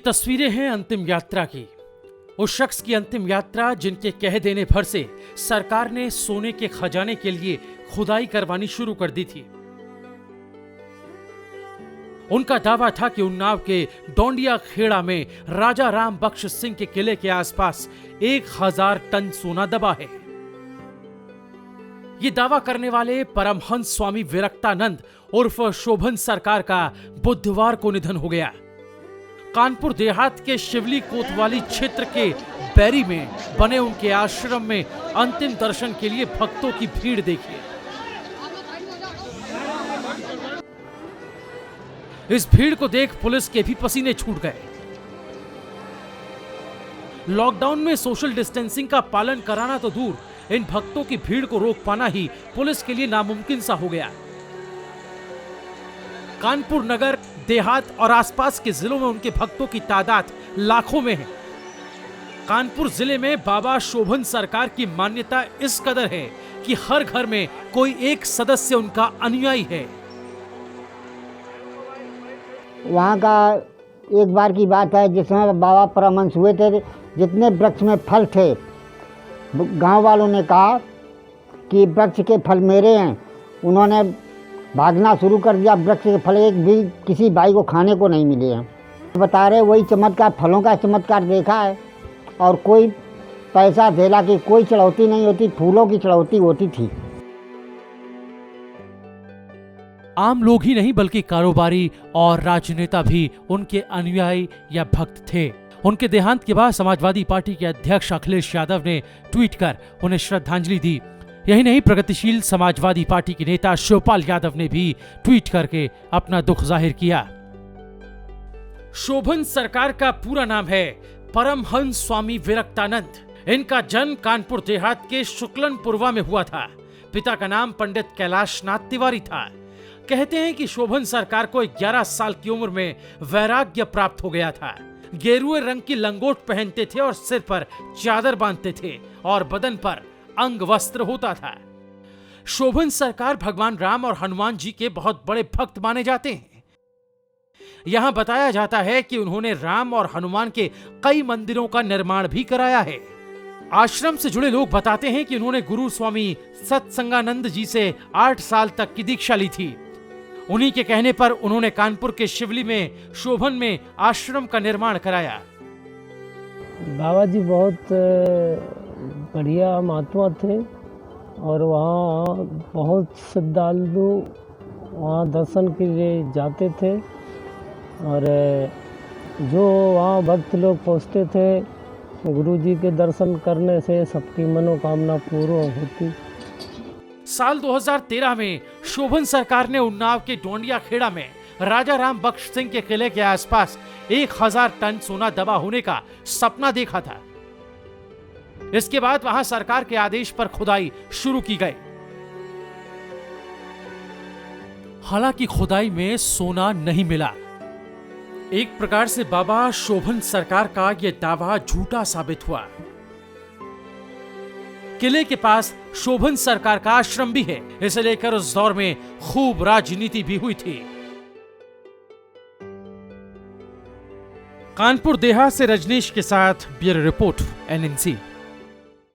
तस्वीरें हैं अंतिम यात्रा की। उस शख्स की अंतिम यात्रा जिनके कह देने भर से सरकार ने सोने के खजाने के लिए खुदाई करवानी शुरू कर दी थी। उनका दावा था कि उन्नाव के डोंडिया खेड़ा में राजा राम बख्श सिंह के किले के आसपास 1000 टन सोना दबा है। ये दावा करने वाले परमहंस स्वामी विरक्तानंद उर्फ शोभन सरकार का बुधवार को निधन हो गया। कानपुर देहात के शिवली कोतवाली क्षेत्र के बैरी में बने उनके आश्रम में अंतिम दर्शन के लिए भक्तों की भीड़ देखिए। इस भीड़ को देख पुलिस के भी पसीने छूट गए। लॉकडाउन में सोशल डिस्टेंसिंग का पालन कराना तो दूर, इन भक्तों की भीड़ को रोक पाना ही पुलिस के लिए नामुमकिन सा हो गया। कानपुर नगर, देहात और आसपास के जिलों में उनके भक्तों की तादाद लाखों में है। कानपुर जिले में बाबा शोभन सरकार की मान्यता इस कदर है कि हर घर में कोई एक सदस्य उनका अनुयायी है। वहाँ का एक बार की बात है, जिसमें बाबा परमहंस हुए थे, जितने वृक्ष में फल थे, गांव वालों ने कहा कि वृक्ष के फल मेरे हैं। उन्होंने भागना शुरू कर दिया। वृक्ष के फल एक भी किसी भाई को खाने को नहीं मिले हैं। बता रहे वही चमत्कार, फलों का चमत्कार देखा है। और कोई पैसा धेला की कोई चढ़ौती नहीं होती, फूलों की चढ़ौती होती थी। आम लोग ही नहीं बल्कि कारोबारी और राजनेता भी उनके अनुयायी या भक्त थे। उनके देहांत के बाद समाजवादी पार्टी के अध्यक्ष अखिलेश यादव ने ट्वीट कर उन्हें श्रद्धांजलि दी। यही नहीं, प्रगतिशील समाजवादी पार्टी के नेता शिवपाल यादव ने भी ट्वीट करके अपना दुख जाहिर किया। शोभन सरकार का पूरा नाम है परमहंस स्वामी विरक्तानंद। इनका जन्म कानपुर देहात के शुक्लनपुरवा में हुआ था। पिता का नाम पंडित कैलाश नाथ तिवारी था। कहते हैं कि शोभन सरकार को 11 साल की उम्र में वैराग्य प्राप्त हो गया था। गेरुए रंग की लंगोट पहनते थे और सिर पर चादर बांधते थे और बदन पर अंग वस्त्र होता था। शोभन सरकार भगवान राम और हनुमान जी के बहुत बड़े भक्त माने जाते हैं। यहां बताया जाता है कि उन्होंने राम और हनुमान के कई मंदिरों का निर्माण भी कराया है। आश्रम से जुड़े लोग बताते हैं कि उन्होंने गुरु स्वामी सत्संगानंद जी से 8 साल तक की दीक्षा ली थी। उन्हीं के कहने पर उन्होंने कानपुर के शिवली में शोभन में आश्रम का निर्माण कराया। बाबा जी बहुत बढ़िया महात्मा थे और वहाँ बहुत श्रद्धालु वहाँ दर्शन के लिए जाते थे। और जो वहाँ भक्त लोग पहुँचते थे, गुरु जी के दर्शन करने से सबकी मनोकामना पूर्ण होती। साल 2013 में शोभन सरकार ने उन्नाव के डोंडिया खेड़ा में राजा राम बख्श सिंह के किले के आसपास 1000 टन सोना दबा होने का सपना देखा था। इसके बाद वहां सरकार के आदेश पर खुदाई शुरू की गई। हालांकि खुदाई में सोना नहीं मिला। एक प्रकार से बाबा शोभन सरकार का यह दावा झूठा साबित हुआ। किले के पास शोभन सरकार का आश्रम भी है। इसे लेकर उस दौर में खूब राजनीति भी हुई थी। कानपुर देहात से रजनीश के साथ ब्यूरो रिपोर्ट NNC।